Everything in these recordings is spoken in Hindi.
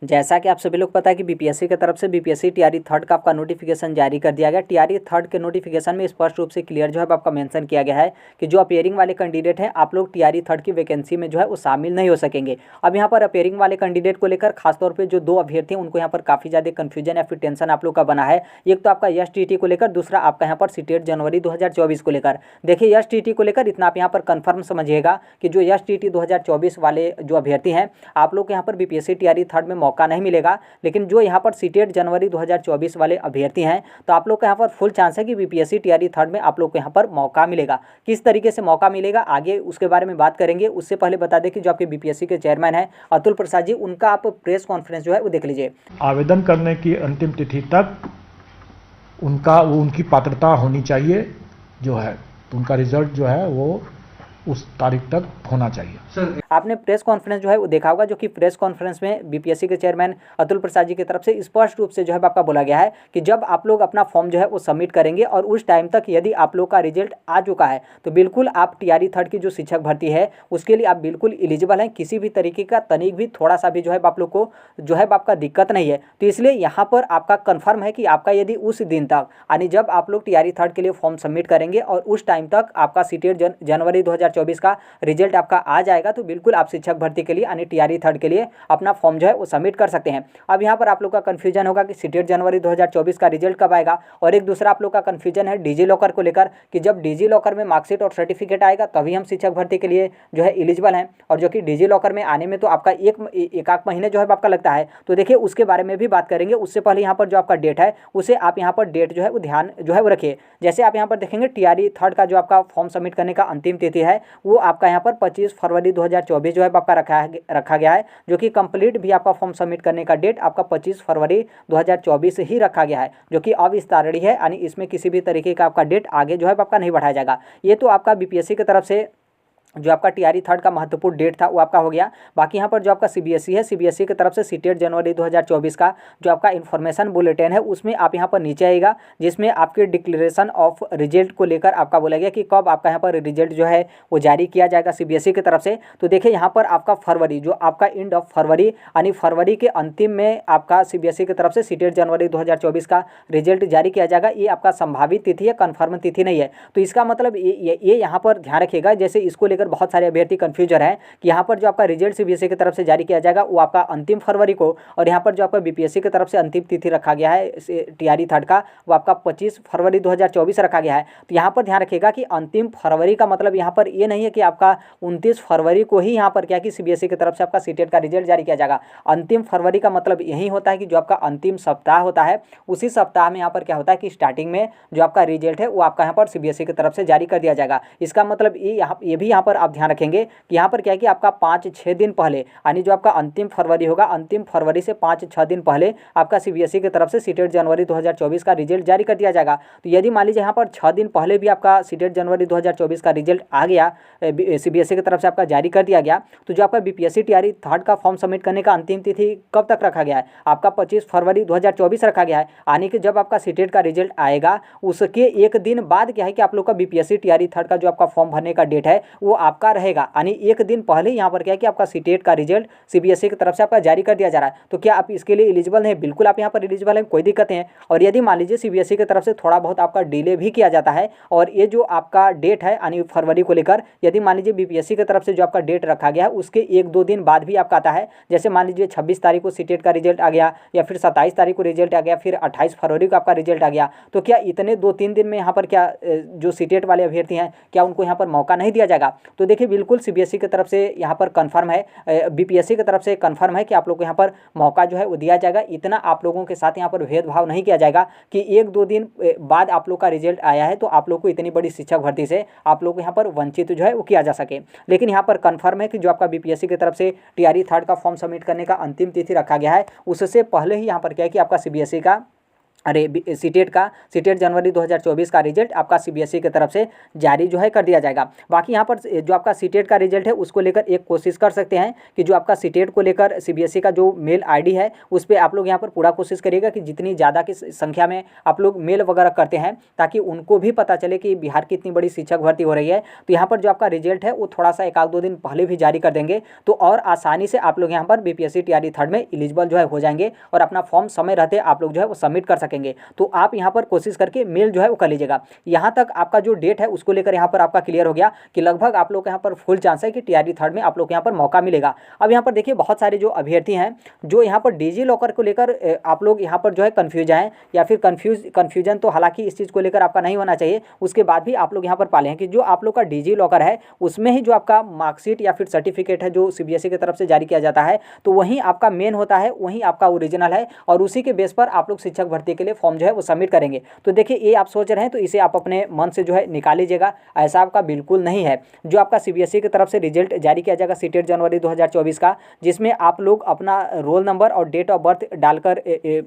जैसा कि आप सभी लोग पता है कि बीपीएससी की तरफ से बीपीएससी टीआरई थर्ड का आपका नोटिफिकेशन जारी कर दिया गया। टीआरई थर्ड के नोटिफिकेशन में स्पष्ट रूप से क्लियर जो है आपका मेंशन किया गया है कि जो अपेयरिंग वाले कैंडिडेट हैं आप लोग टीआरई थर्ड की वैकेंसी में जो है वो शामिल नहीं हो सकेंगे। अब यहाँ पर अपेयरिंग वाले कैंडिडेट को लेकर खासतौर पर जो दो अभ्यर्थी हैं उनको यहाँ पर काफ़ी ज़्यादा कन्फ्यूजन या फिर टेंशन आप लोग का बना है। एक तो आपका एसटीईटी को लेकर, दूसरा आपका यहाँ पर सीटेट जनवरी 2024 को लेकर। देखिए एसटीईटी को लेकर इतना आप यहाँ पर कन्फर्म समझिएगा कि जो एसटीईटी 2024 वाले जो अभ्यर्थी हैं आप लोग को यहाँ पर बीपीएससी टीआरई थर्ड में मौका नहीं मिलेगा। लेकिन जो यहाँ पर सीटेट जनवरी 2024 वाले अभ्यर्थी हैं तो आप लोग को यहाँ पर फुल चांस है कि बीपीएससी टीआरई थर्ड में आप लोग को यहाँ पर मौका मिलेगा। किस तरीके से मौका मिलेगा आगे उसके बारे में बात करेंगे। उससे पहले बता दें कि जो आपके बीपीएससी के चेयरमैन हैं अतुल प्रसाद जी, उनका आप प्रेस कॉन्फ्रेंस जो है वो देख लीजिए। आवेदन करने की अंतिम तिथि तक उनकी पात्रता होनी चाहिए जो है, तो उनका रिजल्ट जो है वो उस तारीख तक होना चाहिए। आपने प्रेस कॉन्फ्रेंस जो है वो देखा होगा, जो कि प्रेस कॉन्फ्रेंस में बीपीएससी के चेयरमैन अतुल प्रसाद जी की तरफ से स्पष्ट रूप से जो है आपका बोला गया है कि जब आप लोग अपना फॉर्म जो है वो सबमिट करेंगे और उस टाइम तक यदि आप लोग का रिजल्ट आ चुका है तो बिल्कुल आप टीआरई थर्ड की जो शिक्षक भर्ती है उसके लिए आप बिल्कुल एलिजिबल हैं। किसी भी तरीके का तनिक भी थोड़ा सा भी जो है आप लोग को जो है आपका दिक्कत नहीं है। तो इसलिए यहाँ पर आपका कन्फर्म है कि आपका यदि उस दिन तक यानी जब आप लोग टीआरई थर्ड के लिए फॉर्म सबमिट करेंगे और उस टाइम तक आपका सीटेट जनवरी 2024 का रिजल्ट आपका आ जाएगा तो बिल्कुल आप शिक्षक भर्ती के लिए यानी टीआरई थर्ड के लिए अपना फॉर्म जो है वो सबमिट कर सकते हैं। अब यहाँ पर आप लोग का कन्फ्यूजन होगा कि सीटेट जनवरी 2024 का रिजल्ट कब आएगा, और एक दूसरा आप लोग का कन्फ्यूजन है डिजी लॉकर को लेकर कि जब डिजी लॉकर में मार्कशीट और सर्टिफिकेट आएगा तभी हम शिक्षक भर्ती के लिए जो है एलिजिबल हैं। और जो कि डिजी लॉकर में आने में तो आपका एक आध महीने जो है आपका लगता है। तो देखिए उसके बारे में भी बात करेंगे। उससे पहले यहाँ पर जो आपका डेट है उसे आप यहाँ पर डेट जो है वो ध्यान जो है वो रखिए। जैसे आप यहाँ पर देखेंगे टीआरई थर्ड का जो आपका फॉर्म सबमिट करने का अंतिम तिथि है वो आपका यहाँ पर 25 फरवरी 2024 जो है आपका रखा गया है, जो कि कंप्लीट भी आपका फॉर्म सबमिट करने का डेट आपका 25 फरवरी 2024 ही रखा गया है, जो कि अविस्तारणीय है। यानी इसमें किसी भी तरीके का आपका डेट आगे जो है आपका नहीं बढ़ाया जाएगा। ये तो आपका बीपीएससी की तरफ से जो आपका टीआरई थर्ड का महत्वपूर्ण डेट था वो आपका हो गया। बाकी यहाँ पर जो आपका सीबीएसई है, सीबीएसई की तरफ से सीटेट जनवरी 2024 का जो आपका इन्फॉर्मेशन बुलेटिन है उसमें आप यहाँ पर नीचे आएगा, जिसमें आपके डिक्लेरेशन ऑफ रिजल्ट को लेकर आपका बोला गया कि कब आपका यहाँ पर रिजल्ट जो है वो जारी किया जाएगा सीबीएसई की तरफ से। तो देखिए यहाँ पर आपका फरवरी, जो आपका एंड ऑफ फरवरी यानी फरवरी के अंतिम में आपका सीबीएसई की तरफ से सीटेट जनवरी 2024 का रिजल्ट जारी किया जाएगा। ये आपका संभावित तिथि है, कन्फर्म तिथि नहीं है। तो इसका मतलब ये यहाँ पर ध्यान रखिएगा। जैसे इसको लेकर बहुत सारे अभ्यर्थी कंफ्यूजन है कि यहाँ पर जो आपका रिजल्ट सीबीएसई की तरफ से जारी किया जाएगा वो आपका अंतिम फरवरी को, और यहाँ पर जो आपका बीपीएससी की तरफ से अंतिम तिथि रखा गया है टीआरई थर्ड का वो आपका 25 फरवरी 2024 रखा गया है। तो यहाँ पर ध्यान रखिएगा कि अंतिम फरवरी का मतलब यहाँ पर ये नहीं है कि आपका 29 फरवरी को ही यहाँ पर क्या कि सीबीएसई की तरफ से आपका सीटेट का रिजल्ट जारी किया जाएगा। अंतिम फरवरी का मतलब यही होता है कि जो आपका अंतिम सप्ताह होता है उसी सप्ताह में यहाँ पर क्या होता है कि स्टार्टिंग में जो आपका रिजल्ट है वो आपका यहाँ पर सीबीएसई की तरफ से जारी कर दिया जाएगा। इसका मतलब ये भी यहाँ पर आप ध्यान रखेंगे कि यहाँ पर क्या है कि आपका 5-6 दिन पहले यानी जो आपका अंतिम फरवरी होगा, अंतिम फरवरी से 5-6 दिन पहले आपका सीबीएसई की तरफ से सीटेट जनवरी 2024 का रिजल्ट जारी कर दिया जाएगा। तो यदि मान लीजिए यहाँ पर 6 दिन पहले भी आपका सीटेट जनवरी 2024 का रिजल्ट आ गया, सीबीएसई की तरफ से आपका जारी कर दिया गया, तो जो आपका बीपीएससी टीआरई थर्ड का फॉर्म सबमिट करने का अंतिम तिथि कब तक रखा गया है, आपका 25 फरवरी 2024 रखा गया है। यानी कि जब आपका सीटेट का रिजल्ट आएगा उसके एक दिन बाद क्या है कि आप लोग का बीपीएससी टीआरई थर्ड का जो आपका फॉर्म भरने का डेट है वो आपका रहेगा। यानी एक दिन पहले यहाँ पर क्या है कि आपका सीटेट का रिजल्ट सीबीएसई की तरफ से आपका जारी कर दिया जा रहा है। तो क्या आप इसके लिए एलिजिबल हैं? बिल्कुल आप यहाँ पर एलिजिबल हैं, कोई दिक्कत नहीं है। और यदि मान लीजिए सीबीएसई की तरफ से थोड़ा बहुत आपका डिले भी किया जाता है और ये जो आपका डेट है यानी फरवरी को लेकर, यदि मान लीजिए बीपीएससी की तरफ से जो आपका डेट रखा गया है उसके 1-2 दिन बाद भी आपका आता है, जैसे मान लीजिए 26 तारीख को सीटेट का रिजल्ट आ गया या फिर 27 तारीख को रिजल्ट आ गया, फिर 28 फरवरी को आपका रिजल्ट आ गया, तो क्या इतने 2-3 दिन में यहाँ पर क्या जो सीटेट वाले अभ्यर्थी हैं क्या उनको यहाँ पर मौका नहीं दिया जाएगा? तो देखिए बिल्कुल सीबीएसई की तरफ से यहाँ पर कंफर्म है, बीपीएससी की तरफ से कंफर्म है कि आप लोग को यहाँ पर मौका जो है वो दिया जाएगा। इतना आप लोगों के साथ यहाँ पर भेदभाव नहीं किया जाएगा कि 1-2 दिन बाद आप लोग का रिजल्ट आया है तो आप लोग को इतनी बड़ी शिक्षक भर्ती से आप लोग को यहाँ पर वंचित जो है वो किया जा सके। लेकिन यहाँ पर कंफर्म है कि जो आपका बीपीएससी की तरफ से टीआरई थर्ड का फॉर्म सबमिट करने का अंतिम तिथि रखा गया है उससे पहले ही यहाँ पर क्या है कि आपका सीबीएसई का अरे सीटेट जनवरी 2024 का रिजल्ट आपका सीबीएसई की तरफ से जारी जो है कर दिया जाएगा। बाकी यहाँ पर जो आपका सीटेट का रिजल्ट है उसको लेकर एक कोशिश कर सकते हैं कि जो आपका सीटेट को लेकर सीबीएसई का जो मेल आईडी है उस पर आप लोग यहाँ पर पूरा कोशिश करिएगा कि जितनी ज़्यादा की संख्या में आप लोग मेल वगैरह करते हैं ताकि उनको भी पता चले कि बिहार की इतनी बड़ी शिक्षक भर्ती हो रही है। तो यहाँ पर जो आपका रिजल्ट है वो थोड़ा सा 1-2 दिन पहले भी जारी कर देंगे तो और आसानी से आप लोग यहाँ पर बीपीएससी टीआरई थर्ड में एलिजिबल जो है हो जाएंगे और अपना फॉर्म समय रहते आप लोग जो है वो सबमिट कर सकेंगे। तो आप यहाँ पर कोशिश करके मेल जो है वो कर लीजिएगा। यहाँ तक आपका जो डेट है उसको लेकर यहाँ पर आपका क्लियर हो गया कि लगभग आप लोग यहाँ पर फुल चांस है कि टीआरई थर्ड में आप लोग यहाँ पर मौका मिलेगा। अब यहाँ पर देखिए बहुत सारे जो अभ्यर्थी हैं जो यहाँ पर डिजी लॉकर को लेकर आप लोग यहाँ पर जो है कन्फ्यूज हैं या फिर कन्फ्यूजन तो हालांकि इस चीज़ को लेकर आपका नहीं होना चाहिए, उसके बाद भी आप लोग यहाँ पर पाले हैं कि जो आप लोग का डिजी लॉकर है उसमें ही जो आपका मार्कशीट या फिर सर्टिफिकेट है जो सीबीएसई की तरफ से जारी किया जाता है तो वहीं आपका मेन होता है, वहीं आपका ओरिजिनल है और उसी के बेस पर आप लोग शिक्षक भर्ती के लिए फॉर्म जो है वो सबमिट करेंगे। तो देखिए ये आप सोच रहे हैं तो इसे आप अपने मन से जो है निकाल लीजिएगा, ऐसा आपका बिल्कुल नहीं है। जो आपका सीबीएसई की तरफ से रिजल्ट जारी किया जाएगा सीटेट जनवरी 2024 का, जिसमें आप लोग अपना रोल नंबर और डेट ऑफ बर्थ डालकर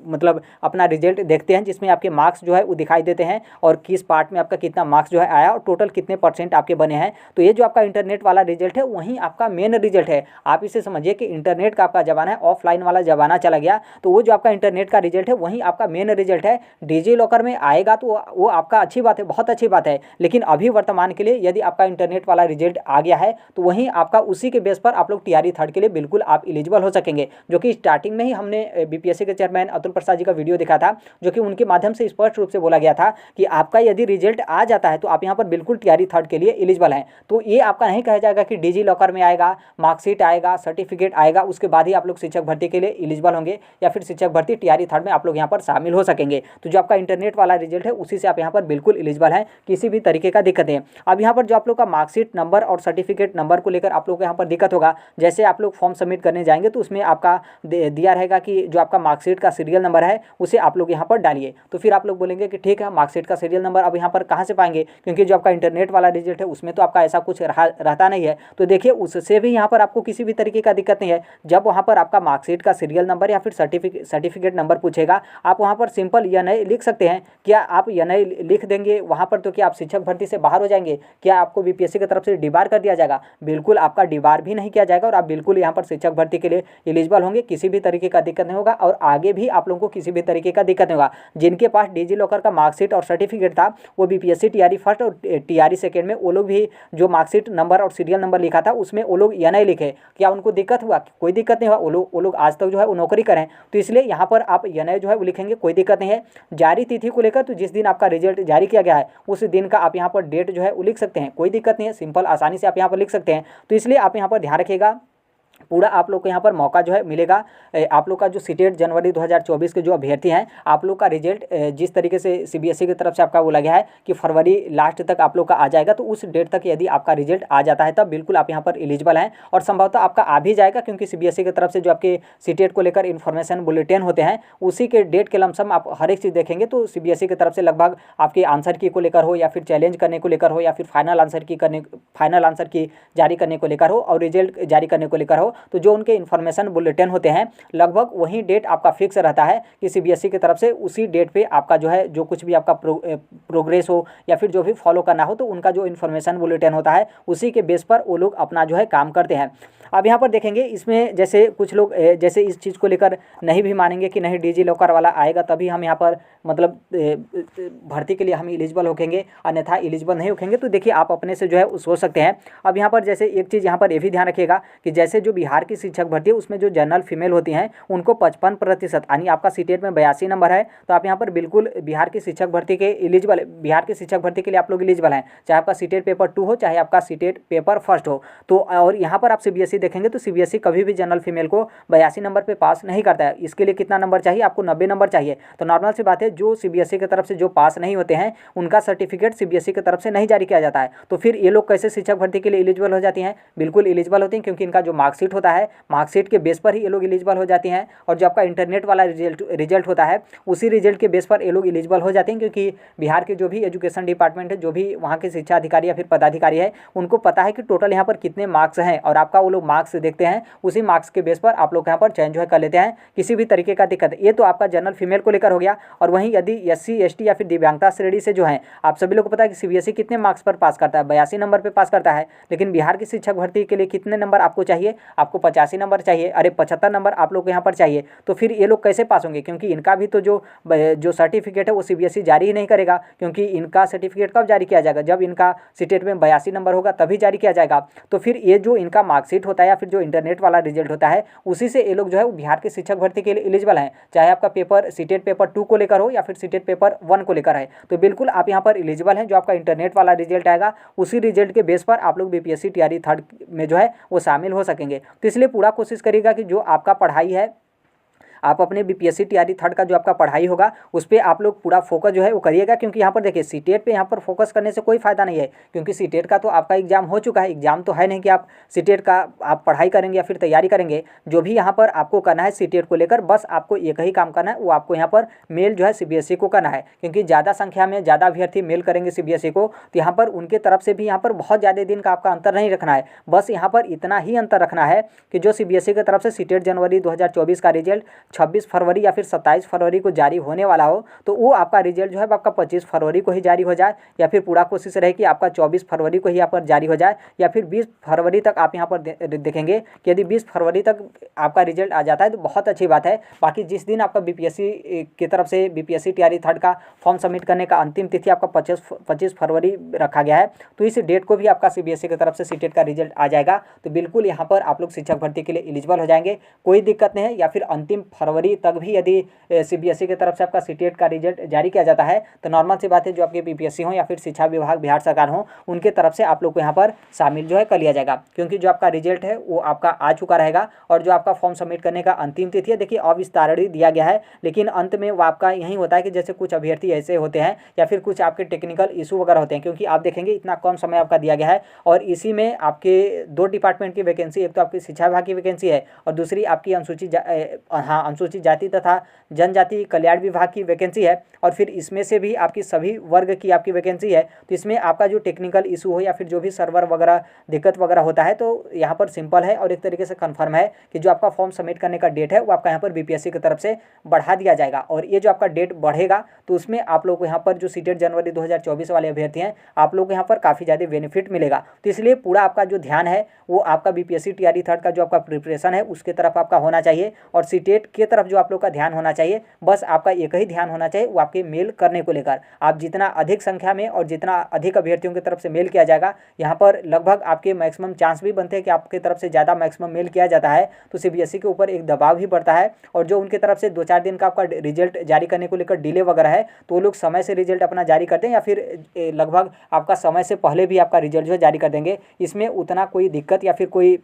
मतलब अपना रिजल्ट देखते हैं जिसमें आपके मार्क्स जो है वो दिखाई देते हैं और किस पार्ट में आपका कितना मार्क्स जो है आया और टोटल कितने % आपके बने हैं। तो ये जो आपका इंटरनेट वाला रिजल्ट है वहीं आपका मेन रिजल्ट है। आप इसे समझिए कि इंटरनेट का आपका ज़माना है, ऑफलाइन वाला ज़माना चला गया, तो वो जो आपका इंटरनेट का रिजल्ट है वहीं आपका मेन रिजल्ट है। डिजी लॉकर में आएगा तो वो आपका अच्छी बात है, बहुत अच्छी बात है, लेकिन अभी वर्तमान के लिए यदि आपका इंटरनेट वाला रिजल्ट आ गया है तो वहीं आपका उसी के बेस पर आप लोग टीआरई थर्ड के लिए बिल्कुल आप एलिजिबल हो सकेंगे। जो कि स्टार्टिंग में ही हमने बीपीएससी के चेयरमैन अतुल प्रसाद जी का वीडियो देखा था जो कि उनके माध्यम से स्पष्ट रूप से बोला गया था कि आपका यदि रिजल्ट आ जाता है तो आप यहाँ पर बिल्कुल टीआरई थर्ड के लिए एलिजिबल हैं। तो ये आपका नहीं कहा जाएगा कि डिजी लॉकर में आएगा, मार्कशीट आएगा, सर्टिफिकेट आएगा, उसके बाद ही आप लोग शिक्षक भर्ती के लिए एलिजिबल होंगे या फिर शिक्षक भर्ती टीआरई थर्ड में आप लोग यहाँ पर शामिल हो सकेंगे। तो जो आपका इंटरनेट वाला रिजल्ट है उसी से आप यहाँ पर बिल्कुल एलिजिबल हैं, किसी भी तरीके का दिक्कत है। अब यहाँ पर जो आप लोग का मार्कशीट नंबर और सर्टिफिकेट नंबर को लेकर आप लोग को यहाँ पर दिक्कत होगा, जैसे आप लोग फॉर्म सबमिट करने जाएंगे तो उसमें आपका दिया रहेगा कि जो आपका मार्कशीट का सीरियल नंबर है उसे आप लोग यहाँ पर डालिए। तो फिर आप लोग बोलेंगे कि ठीक है मार्कशीट का सीरियल नंबर अब यहाँ पर कहाँ से पाएंगे, क्योंकि जो आपका इंटरनेट वाला रिजल्ट है उसमें तो आपका ऐसा कुछ रहता नहीं है। तो देखिए उससे भी यहाँ पर आपको किसी भी तरीके का दिक्कत नहीं है। जब वहाँ पर आपका मार्कशीट का सीरियल नंबर या फिर सर्टिफिकेट नंबर पूछेगा आप वहाँ पर सिंपल या नहीं लिख सकते हैं। क्या आप या नहीं लिख देंगे वहाँ पर तो क्या आप शिक्षक भर्ती से बाहर हो जाएंगे? क्या आपको बीपीएससी की तरफ से डिबार कर दिया जाएगा? बिल्कुल आपका डिबार भी नहीं किया जाएगा और आप बिल्कुल यहाँ पर शिक्षक भर्ती के लिए एलिजिबल होंगे, किसी भी तरीके का दिक्कत नहीं होगा और आगे भी आप लोगों को किसी भी तरीके का दिक्कत नहीं होगा। जिनके पास डिजी लॉकर का मार्कशीट और सर्टिफिकेट था वो बीपीएससी टीआरई फर्स्ट और टीआरई सेकेंड में वो लोग भी जो मार्कशीट नंबर और सीरियल नंबर लिखा था उसमें वो लोग या नहीं लिखे, क्या उनको दिक्कत हुआ? कोई दिक्कत नहीं हुआ, वो लोग आज तक जो है वो नौकरी करें। तो इसलिए यहाँ पर आप या नहीं जो है वो लिखेंगे, कोई दिक्कत नहीं है। जारी तिथि को लेकर तो जिस दिन आपका रिजल्ट जारी किया गया है उस दिन का आप यहाँ पर डेट जो है वो लिख सकते हैं, कोई दिक्कत नहीं है, सिंपल आसानी से आप यहाँ पर लिख सकते हैं। तो इसलिए आप यहाँ पर ध्यान रखिएगा, पूरा आप लोग को यहाँ पर मौका जो है मिलेगा। आप लोग का जो सीटेट जनवरी 2024 के जो अभ्यर्थी हैं आप लोग का रिजल्ट जिस तरीके से सीबीएसई की तरफ से आपका बोला गया है कि फरवरी लास्ट तक आप लोग का आ जाएगा, तो उस डेट तक यदि आपका रिजल्ट आ जाता है तब बिल्कुल आप यहाँ पर एलिजिबल हैं और संभवतः आपका आ भी जाएगा, क्योंकि सीबीएसई की तरफ से जो आपके सीटेट को लेकर इन्फॉर्मेशन बुलेटिन होते हैं उसी के डेट के लमसम आप हर एक चीज़ देखेंगे। तो सीबीएसई की तरफ से लगभग आपके आंसर की को लेकर हो या फिर चैलेंज करने को लेकर हो या फिर फाइनल आंसर की जारी करने को लेकर हो और रिजल्ट जारी करने को लेकर हो, तो जो उनके इन्फॉर्मेशन बुलेटिन होते हैं लगभग वही डेट आपका फिक्स रहता है कि सीबीएसई की तरफ से उसी डेट पे आपका जो है जो कुछ भी आपका प्रोग्रेस हो या फिर जो भी फॉलो करना हो तो उनका जो इन्फॉर्मेशन बुलेटिन होता है उसी के बेस पर वो लोग अपना जो है काम करते हैं। अब यहाँ पर देखेंगे इसमें जैसे कुछ लोग जैसे इस चीज़ को लेकर नहीं भी मानेंगे कि नहीं डिजी लॉकर वाला आएगा तभी हम यहाँ पर मतलब भर्ती के लिए हम एलिजिबल होंगे, अन्यथा एलिजिबल नहीं होंगे। तो देखिए आप अपने से जो है सोच सकते हैं। अब यहाँ पर जैसे एक चीज़ यहाँ पर ये भी ध्यान रखिएगा कि जैसे जो बिहार की शिक्षक भर्ती है उसमें जो जनरल फीमेल होती हैं उनको 55% यानी आपका सीटेट में 82 नंबर है तो आप यहाँ पर बिल्कुल बिहार की शिक्षक भर्ती के एलिजिबल, बिहार की शिक्षक भर्ती के लिए आप लोग एलिजिबल हैं, चाहे आपका सीटेट पेपर 2 हो चाहे आपका सीटेट पेपर फर्स्ट हो। तो और यहाँ पर आप सीबीएसई देखेंगे तो सीबीएसई कभी भी जनरल फीमेल को 82 नंबर पे पास नहीं करता है। इसके लिए कितना नंबर चाहिए? आपको 90 नंबर चाहिए। तो नॉर्मल सी बात है, जो सीबीएसई की तरफ से जो पास नहीं होते हैं उनका सर्टिफिकेट सीबीएसई की तरफ से नहीं जारी किया जाता है। तो फिर ये लोग कैसे शिक्षक भर्ती के लिए एलिजिबल हो जाती हैं? बिल्कुल एलिजिबल होती हैं, क्योंकि इनका जो मार्कशीट होता है मार्कशीट के बेस पर ही ये लोग एलिजिबल हो जाती हैं और जो आपका इंटरनेट वाला रिजल्ट होता है उसी रिजल्ट के बेस पर ये लोग एलिजिबल हो जाते हैं, क्योंकि बिहार के जो भी एजुकेशन डिपार्टमेंट है, जो भी वहाँ के शिक्षा अधिकारी या फिर पदाधिकारी है, उनको पता है कि टोटल यहाँ पर कितने मार्क्स हैं और आपका वो लोग मार्क्स देखते हैं, उसी मार्क्स के बेस पर आप लोग यहाँ पर चयन जो है कर लेते हैं। किसी भी तरीके का दिक्कत, ये तो आपका जनरल फीमेल को लेकर हो गया। और वहीं यदि SC ST या फिर दिव्यांगता श्रेणी से जो है, आप सभी लोग को पता है कि CBSE कितने मार्क्स पर पास करता है, 82 नंबर पर पास करता है। लेकिन बिहार की शिक्षक भर्ती के लिए कितने नंबर आपको चाहिए, आपको 85 नंबर चाहिए। अरे 75 नंबर आप लोग को यहाँ पर चाहिए, तो फिर ये लोग कैसे पास होंगे? क्योंकि इनका भी तो जो सर्टिफिकेट है वो CBSE जारी ही नहीं करेगा, क्योंकि इनका सर्टिफिकेट कब जारी किया जाएगा, जब इनका सीटेट में 82 नंबर होगा तभी जारी किया जाएगा। तो फिर ये जो इनका मार्कशीट होता है या फिर जो इंटरनेट वाला रिजल्ट होता है, उसी से ये लोग जो है वो बिहार के शिक्षक भर्ती के लिए एलिजिबल हैं, चाहे आपका पेपर सीटेट पेपर 2 को लेकर हो या फिर सीटेट पेपर 1 को लेकर है। तो बिल्कुल आप यहाँ पर एलिजिबल हैं। जो आपका इंटरनेट वाला रिजल्ट आएगा, उसी रिजल्ट के बेस पर आप लोग BPSC तैयारी 3rd में जो है वो शामिल हो सकेंगे। तो इसलिए पूरा कोशिश करिएगा कि जो आपका पढ़ाई है, आप अपने BPSC तैयारी 3rd का जो आपका पढ़ाई होगा उस पर आप लोग पूरा फोकस जो है वो करिएगा। क्योंकि यहाँ पर देखिए सीटेट पे यहाँ पर फोकस करने से कोई फायदा नहीं है, क्योंकि सीटेट का तो आपका एग्जाम हो चुका है। एग्जाम तो है नहीं कि आप सीटेट का आप पढ़ाई करेंगे या फिर तैयारी करेंगे। जो भी यहाँ पर आपको करना है सीटेट को लेकर, बस आपको एक ही काम करना है, वो आपको यहाँ पर मेल जो है CBSE को करना है। क्योंकि ज़्यादा संख्या में ज़्यादा अभ्यर्थी मेल करेंगे CBSE को, तो यहाँ पर उनके तरफ से भी यहाँ पर बहुत ज़्यादा दिन का आपका अंतर नहीं रखना है। बस यहाँ पर इतना ही अंतर रखना है कि जो CBSE की तरफ से सीटेट जनवरी 2024 का रिजल्ट 26 फरवरी या फिर 27 फरवरी को जारी होने वाला हो, तो वो आपका रिजल्ट जो है आपका 25 फरवरी को ही जारी हो जाए, या फिर पूरा कोशिश रहे कि आपका 24 फरवरी को ही यहाँ पर जारी हो जाए, या फिर 20 फरवरी तक आप यहाँ पर देखेंगे कि यदि 20 फरवरी तक आपका रिजल्ट आ जाता है तो बहुत अच्छी बात है। बाकी जिस दिन आपका BPSC की तरफ से BPSC तैयारी 3rd का फॉर्म सबमिट करने का अंतिम तिथि आपका 25 फरवरी रखा गया है, तो इस डेट को भी आपका CBSE की तरफ से सीटेट का रिजल्ट आ जाएगा। तो बिल्कुल यहाँ पर आप लोग शिक्षक भर्ती के लिए एलिजिबल हो जाएंगे, कोई दिक्कत नहीं है। या फिर अंतिम फरवरी तक भी यदि CBSE की तरफ से आपका सीटेट का रिजल्ट जारी किया जाता है, तो नॉर्मल सी बात है, जो आपके BPSC हो या फिर शिक्षा विभाग बिहार सरकार हो, उनके तरफ से आप लोग को यहाँ पर शामिल जो है कर लिया जाएगा। क्योंकि जो आपका रिजल्ट है वो आपका आ चुका रहेगा, और जो आपका फॉर्म सबमिट करने का अंतिम तिथि है, देखिए अविस्तारण दिया गया है, लेकिन अंत में वो आपका यही होता है कि जैसे कुछ अभ्यर्थी ऐसे होते हैं या फिर कुछ आपके टेक्निकल इशू वगैरह होते हैं। क्योंकि आप देखेंगे इतना कम समय आपका दिया गया है, और इसी में आपके 2 डिपार्टमेंट की वैकेंसी, एक तो आपकी शिक्षा विभाग की वैकेंसी है और दूसरी आपकी अनुसूचित जाति तथा जनजाति कल्याण विभाग की वैकेंसी है। और फिर इसमें से भी आपकी सभी वर्ग की आपकी वैकेंसी है। तो इसमें आपका जो टेक्निकल इशू हो या फिर जो भी सर्वर वगैरह दिक्कत वगैरह होता है, तो यहाँ पर सिंपल है और एक तरीके से कंफर्म है कि जो आपका फॉर्म सबमिट करने का डेट है वो आपका यहाँ पर BPSC की तरफ से बढ़ा दिया जाएगा। और ये जो आपका डेट बढ़ेगा, तो उसमें आप लोग को यहाँ पर जो सीटेट जनवरी 2024 वाले अभ्यर्थी हैं, आप लोग को यहाँ पर काफ़ी ज़्यादा बेनिफिट मिलेगा। तो इसलिए पूरा आपका जो ध्यान है वो आपका BPSC तैयारी 3rd का जो आपका प्रिपरेशन है उसके तरफ आपका होना चाहिए, और सीटेट की तरफ जो आप लोग का ध्यान होना चाहिए, बस आपका एक ही ध्यान होना चाहिए, वो आपके मेल करने को लेकर। आप जितना अधिक संख्या में और जितना अधिक अभ्यर्थियों की तरफ से मेल किया जाएगा, यहाँ पर लगभग आपके मैक्सिमम चांस भी बनते हैं कि आपकी तरफ से ज़्यादा मैक्सिमम मेल किया जाता है, तो CBSE के ऊपर एक दबाव भी बढ़ता है। और जो उनकी तरफ से 2-4 दिन का आपका रिजल्ट जारी करने को लेकर डिले वगैरह है, तो वो लोग समय से रिजल्ट अपना जारी करते हैं, या फिर लगभग आपका समय से पहले भी आपका रिजल्ट जो है जारी कर देंगे। इसमें उतना कोई दिक्कत या फिर कोई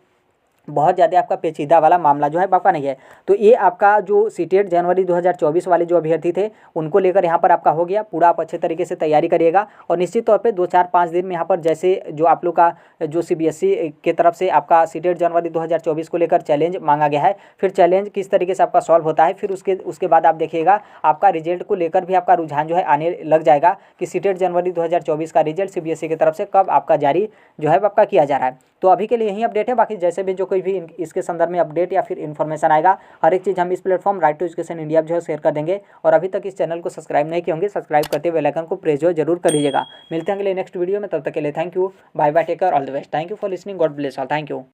बहुत ज़्यादा आपका पेचीदा वाला मामला जो है आपका नहीं है। तो ये आपका जो सीटेट जनवरी 2024 वाले जो अभ्यर्थी थे उनको लेकर यहाँ पर आपका हो गया। पूरा आप अच्छे तरीके से तैयारी करिएगा, और निश्चित तौर पे 2-4-5 दिन में यहाँ पर जैसे जो आप लोग का जो CBSE के तरफ से आपका सीटेट जनवरी 2024 को लेकर चैलेंज मांगा गया है, फिर चैलेंज किस तरीके से आपका सॉल्व होता है, फिर उसके बाद आप देखिएगा आपका रिजल्ट को लेकर भी आपका रुझान जो है आने लग जाएगा कि सीटेट जनवरी 2024 का रिजल्ट CBSE की तरफ से कब आपका जारी जो है आपका किया जा रहा है। तो अभी के लिए यही अपडेट है। बाकी जैसे भी जो कोई भी इसके संदर्भ में अपडेट या फिर इन्फॉर्मेशन आएगा, हर एक चीज़ हम इस platform right to education India जो है शेयर कर देंगे। और अभी तक इस चैनल को सब्सक्राइब नहीं किए होंगे, सब्सक्राइब करते बेल आइकन को प्रेस जो जरूर कर लीजिएगा। मिलते हैं अगले नेक्स्ट वीडियो में, तब तक के लिए thank you, bye bye, take care, all the best. Thank you for listening, God bless all, thank you.